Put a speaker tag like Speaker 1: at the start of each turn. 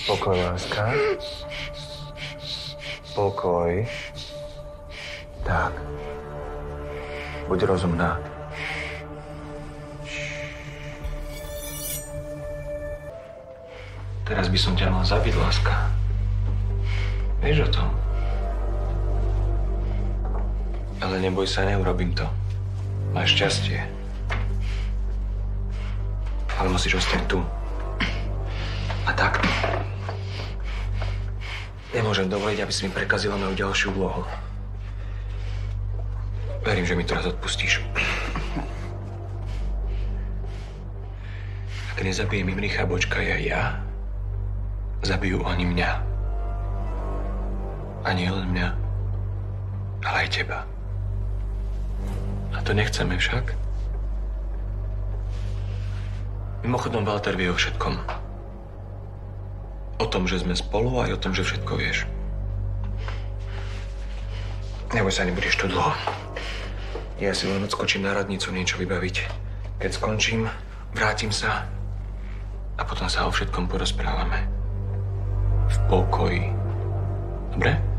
Speaker 1: Pokoj, láska. Pokoj. Tak. Buď rozumná. Teraz by som ťa mal zabiť, láska. Vieš o tom? Ale neboj sa, neurobím to. Máš šťastie. Ale musíš ostať tu. A tak. Nemôžem dovoliť, aby si mi prekazila moju ďalšiu úlohu. Verím, že mi to raz odpustíš. Ak nezabijem Imricha, Bočka ja, zabijú oni mňa. A nie len mňa, ale aj teba. A to nechceme však. Mimochodom, Walter vie o všetkom. O tom, že sme spolu, aj o tom, že všetko vieš. Neboj sa, nebudeš tu dlho. Ja si len odskočím na radnicu niečo vybaviť. Keď skončím, vrátim sa a potom sa o všetkom porozprávame. V pokoji. Dobre?